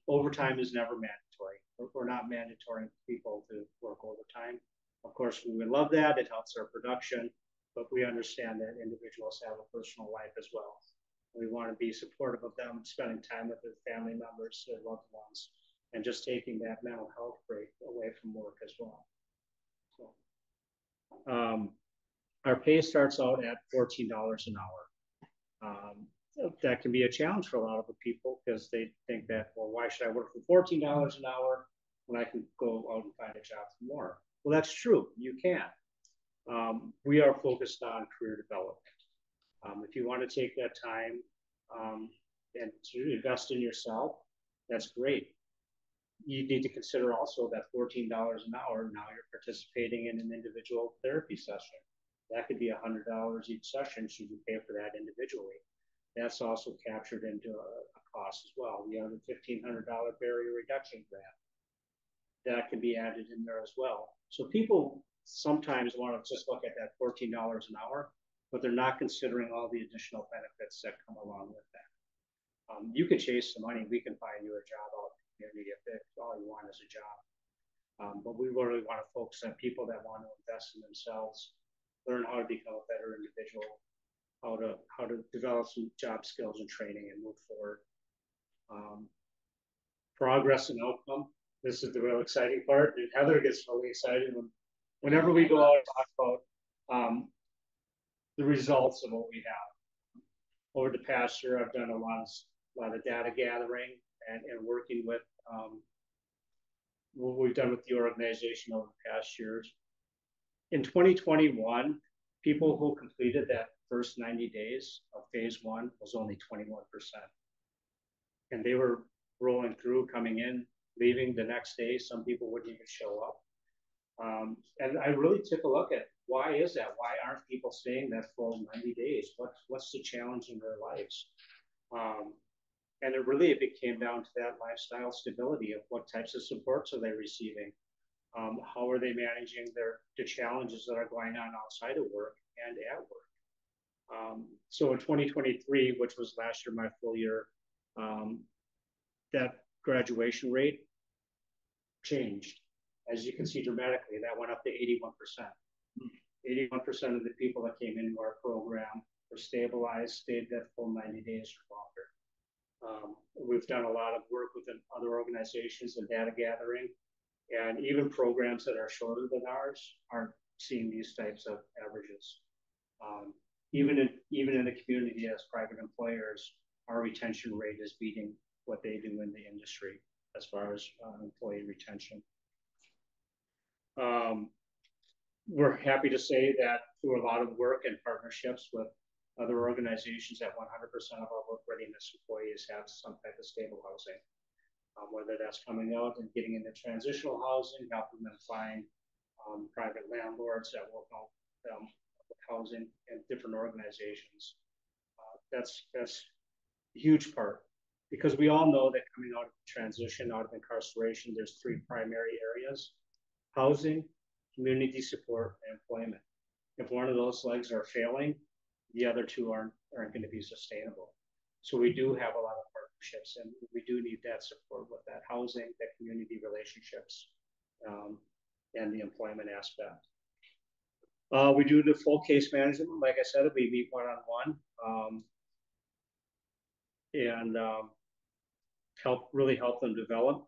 Overtime is never mandatory. We're not mandatory people to work overtime. Of course, we would love that. It helps our production, but we understand that individuals have a personal life as well. We want to be supportive of them, spending time with their family members, their loved ones, and just taking that mental health break away from work as well. So, our pay starts out at $14 an hour. That can be a challenge for a lot of the people because they think that, well, why should I work for $14 an hour when I can go out and find a job for more? Well, that's true. You can. We are focused on career development. If you want to take that time and to invest in yourself, that's great. You need to consider also that $14 an hour, now you're participating in an individual therapy session. That could be $100 each session should you pay for that individually. That's also captured into a cost as well. We have the $1,500 barrier reduction grant. That can be added in there as well. So people sometimes want to just look at that $14 an hour, but they're not considering all the additional benefits that come along with that. You could chase the money. We can find you a job out in the community if all you want is a job. But we really want to focus on people that want to invest in themselves, learn how to become a better individual, how to develop some job skills and training and move forward. Progress and outcome. This is the real exciting part. And Heather gets really excited whenever we go out and talk about the results of what we have. Over the past year, I've done a lot of data gathering and working with what we've done with the organization over the past years. In 2021, people who completed that first 90 days of phase one was only 21%. And they were rolling through, coming in, leaving the next day. Some people wouldn't even show up. And I really took a look at why is that? Why aren't people staying that full 90 days? What's the challenge in their lives? And it came down to that lifestyle stability of what types of supports are they receiving? How are they managing the challenges that are going on outside of work and at work? So in 2023, which was last year, my full year, that graduation rate changed. As you can see dramatically, that went up to 81%. 81% of the people that came into our program were stabilized, stayed that full 90 days or longer. We've done a lot of work within other organizations and data gathering, and even programs that are shorter than ours aren't seeing these types of averages. Even in the community as private employers, our retention rate is beating what they do in the industry as far as employee retention. We're happy to say that through a lot of work and partnerships with other organizations, that 100% of our work readiness employees have some type of stable housing, whether that's coming out and getting into transitional housing, helping them find private landlords that will help them with housing and different organizations. That's a huge part, because we all know that coming out of transition, out of incarceration, there's three primary areas: housing, community support, and employment. If one of those legs are failing, the other two aren't going to be sustainable. So we do have a lot of partnerships, and we do need that support with that housing, that community relationships, and the employment aspect. We do the full case management. Like I said, we meet one-on-one and really help them develop.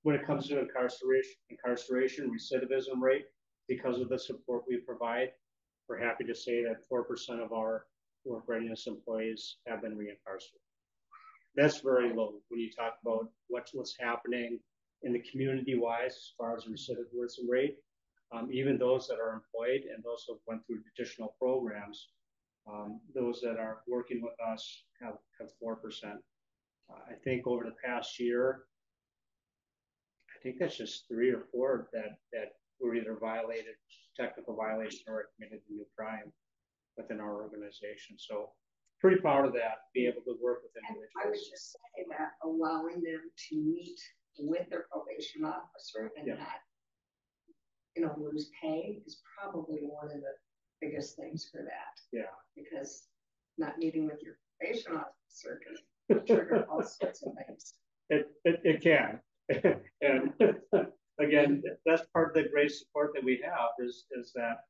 When it comes to incarceration recidivism rate, because of the support we provide, we're happy to say that 4% of our work readiness employees have been reincarcerated. that's very low when you talk about what's happening in the community wise as far as recidivism rate. Even those that are employed and those who went through additional programs, those that are working with us have 4%. I think over the past year, I think that's just 3 or 4 that were either violated, technical violation, or committed a new crime within our organization. So pretty proud of that, be able to work with individuals. And I would just say that allowing them to meet with their probation officer and not, lose pay is probably one of the biggest things for that. Yeah. Because not meeting with your probation officer can trigger all sorts of things. It can. And again, that's part of the great support that we have is that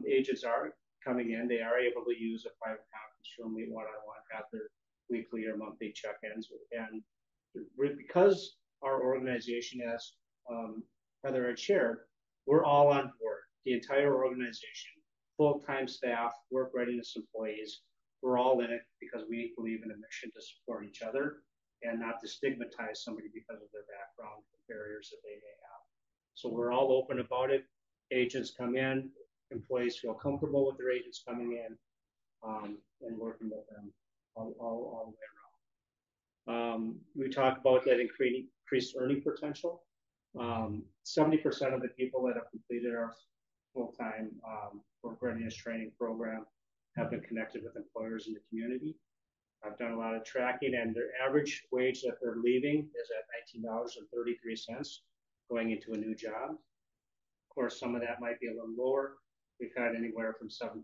agents are coming in, they are able to use a private conference room, meet one-on-one, have their weekly or monthly check-ins. And because our organization, as Heather had shared, we're all on board, the entire organization, full-time staff, work readiness employees, we're all in it because we believe in a mission to support each other and not to stigmatize somebody because of their background, the barriers that they may have. So we're all open about it. Agents come in, employees feel comfortable with their agents coming in and working with them all the way around. We talk about that increased earning potential. 70% of the people that have completed our full-time work readiness training program have been connected with employers in the community. I've done a lot of tracking, and their average wage that they're leaving is at $19.33 going into a new job. Of course, some of that might be a little lower. We've had anywhere from $17 up to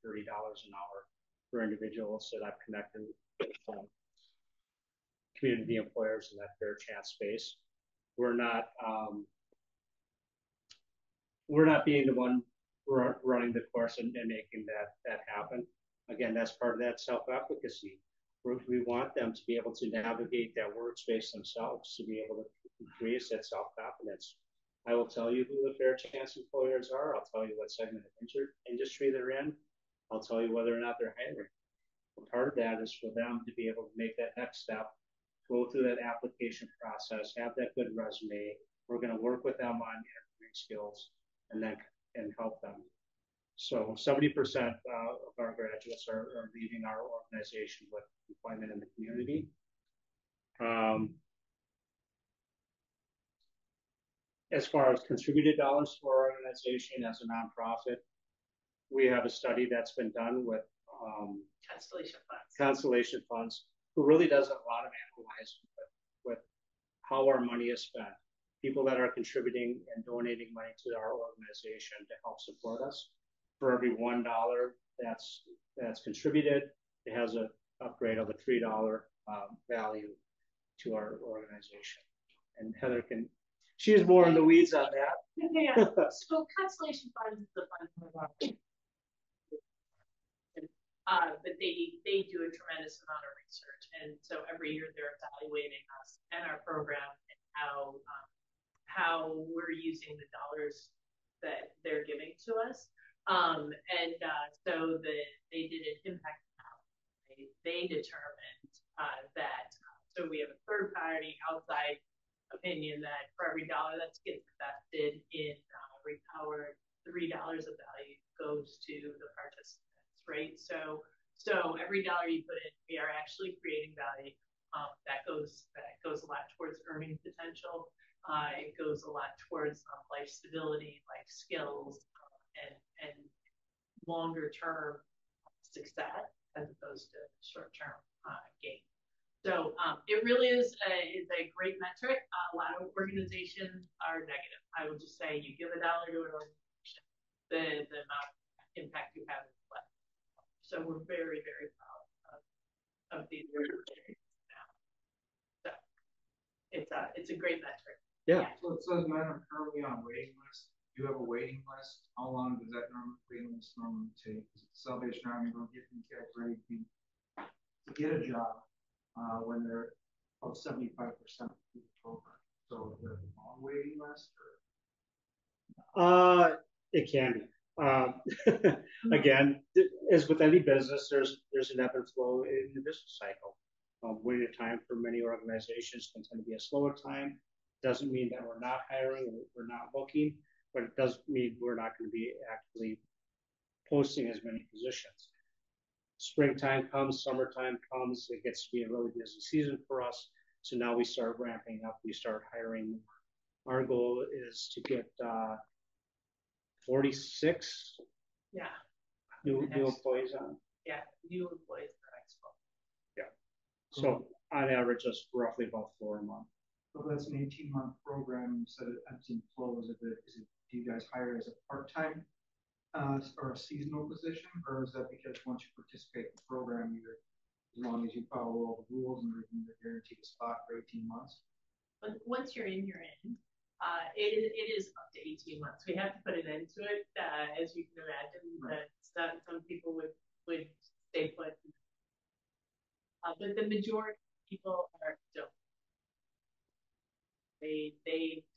$30 an hour for individuals that I've connected with community employers in that fair chance space. We're not being the one running the course and making that happen. Again, that's part of that self-efficacy. We want them to be able to navigate that workspace themselves, to be able to increase that self-confidence. I will tell you who the fair chance employers are. I'll tell you what segment of industry they're in. I'll tell you whether or not they're hiring. And part of that is for them to be able to make that next step, go through that application process, have that good resume. We're going to work with them on interviewing skills and help them. So 70% of our graduates are leaving our organization with employment in the community. As far as contributed dollars to our organization as a nonprofit, we have a study that's been done with Constellation Funds, who really does a lot of analyzing with how our money is spent. People that are contributing and donating money to our organization to help support us. For every $1 that's contributed, it has an upgrade of a $3 value to our organization. And Heather she's more in the weeds on that. Yeah. So Constellation Funds is the fund but they do a tremendous amount of research, and so every year they're evaluating us and our program and how we're using the dollars that they're giving to us. So they did an impact analysis. They determined that so we have a third party outside opinion that for every $1 that gets invested in Repowered, $3 of value goes to the participants, right? So every $1 you put in, we are actually creating value. That goes a lot towards earning potential. It goes a lot towards life stability, life skills, and longer term success as opposed to short term gain. So it really is a great metric. A lot of organizations are negative. I would just say you give $1 to an organization, the amount of impact you have is less. So we're very, very proud of these organizations now. So it's a great metric. Yeah. So it says men are currently on waiting list. Do you have a waiting list? How long does that waiting list normally take? Salvation Army don't get them ready to get a job when they're about 75% of the program. So is there a long waiting list? It can be. Again, as with any business, there's an ebb and flow in the business cycle. Winter time for many organizations can tend to be a slower time. Doesn't mean that we're not hiring or we're not looking, but it does mean we're not going to be actively posting as many positions. Springtime comes, summertime comes, it gets to be a really busy season for us. So now we start ramping up, we start hiring. Our goal is to get 46 Yeah, new employees on. yeah, new employees in the next month. Yeah. So on average, that's roughly about 4 a month. So that's an 18-month program, so it ebbs and flows. Do you guys hire as a part-time or a seasonal position, or is that because once you participate in the program, as long as you follow all the rules and everything, you're guaranteed a spot for 18 months? But once you're in, you're in. It is up to 18 months. We have to put an end to it, as you can imagine. Right. That some people would stay put. But the majority of people don't. They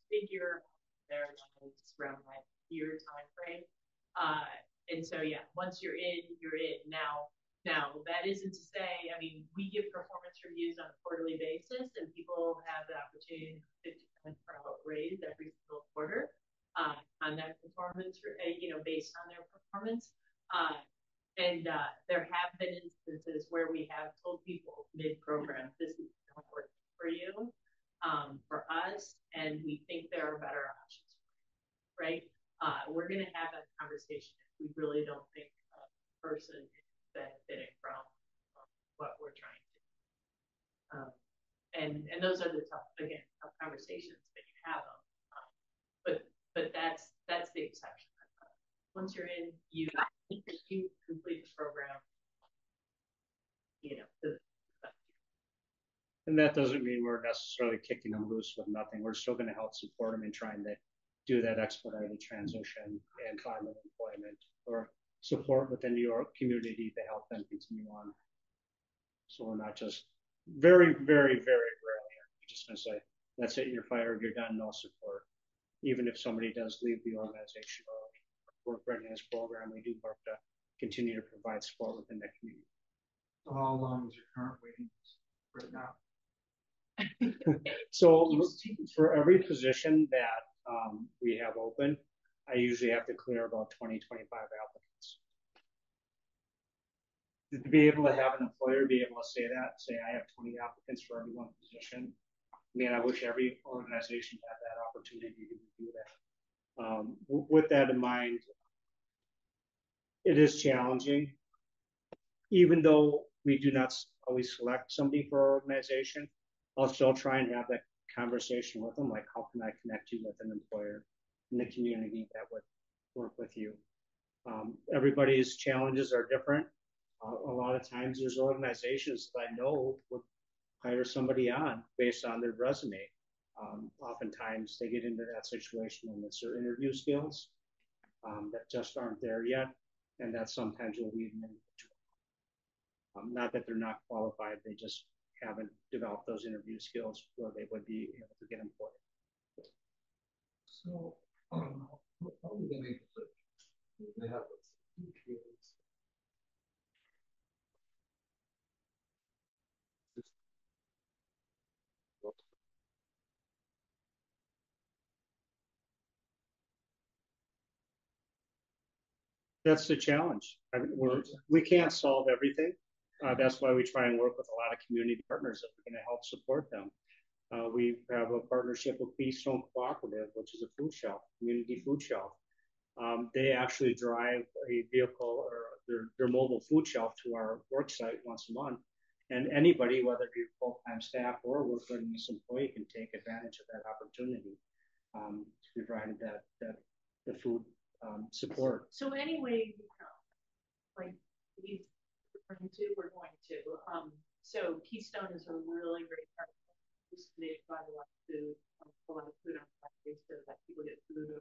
figure their lives around that year time frame. And so yeah, once you're in, you're in. Now that isn't to say, I mean, we give performance reviews on a quarterly basis, and people have the opportunity to 50% per hour raise every single quarter on that performance, based on their performance. And there have been instances where we have told people mid-program, this is not working for you, for us, and we think there are better options, right? We're going to have that conversation if we really don't think a person is benefiting from what we're trying to do. And those are the tough conversations that you have them. But that's the exception. Once you're in, you complete the program. And that doesn't mean we're necessarily kicking them loose with nothing. We're still going to help support them in trying to do that expedited transition and find them employment or support within your community to help them continue on. So we're not just very, very, very rarely we're just going to say, that's it, you're fired, you're done, no support. Even if somebody does leave the organization or work readiness program, we do work to continue to provide support within the community. So how long is your current waiting list right now? So for every position that we have open, I usually have to clear about 20, 25 applicants. To be able to have an employer be able to say I have 20 applicants for every one position. I mean, I wish every organization had that opportunity to do that. With that in mind, it is challenging. Even though we do not always select somebody for our organization, I'll still try and have that conversation with them, like how can I connect you with an employer in the community that would work with you. Everybody's challenges are different. A lot of times there's organizations that I know would hire somebody on based on their resume. Oftentimes they get into that situation and it's their interview skills that just aren't there yet, and that sometimes will lead them into not that they're not qualified, they just haven't developed those interview skills where they would be able to get employed. So, how do they make it? They have That's the challenge. We can't solve everything. That's why we try and work with a lot of community partners that are going to help support them. We have a partnership with Keystone Cooperative, which is a food shelf, community food shelf. They actually drive a vehicle or their mobile food shelf to our work site once a month. And anybody, whether it be full-time staff or work readiness employee, can take advantage of that opportunity to provide the food support. So anyway, like he's referring to, we're going to. So Keystone is a really great partner. They provide a lot of food, on Fridays so that people get food.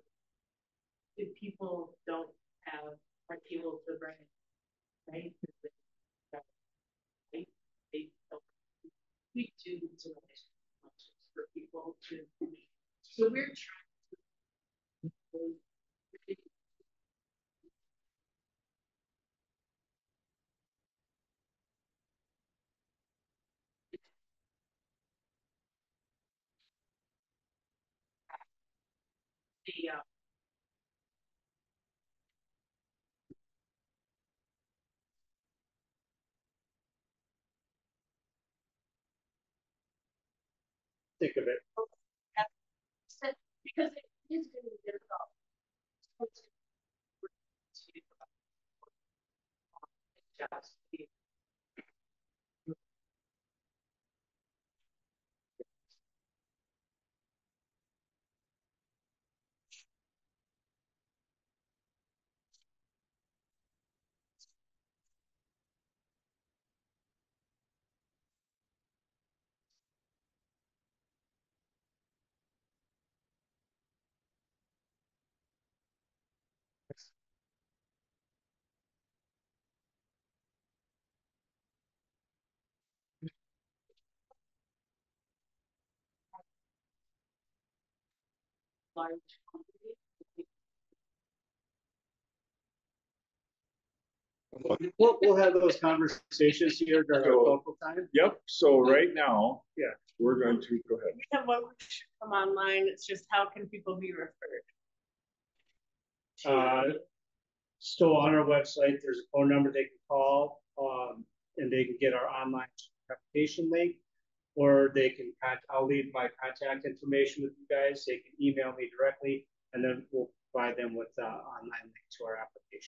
If people don't aren't able to bring it, right? We do for people to. So we're trying to. the, Think of it. because it is going to be difficult. Just the large company. We'll have those conversations here during our local time. Yep, so right now. Yeah. We're going to, go ahead. We have one should come online. It's just how can people be referred? So on our website, there's a phone number they can call, and they can get our online application link, or they can I'll leave my contact information with you guys. They can email me directly, and then we'll provide them with online link to our application.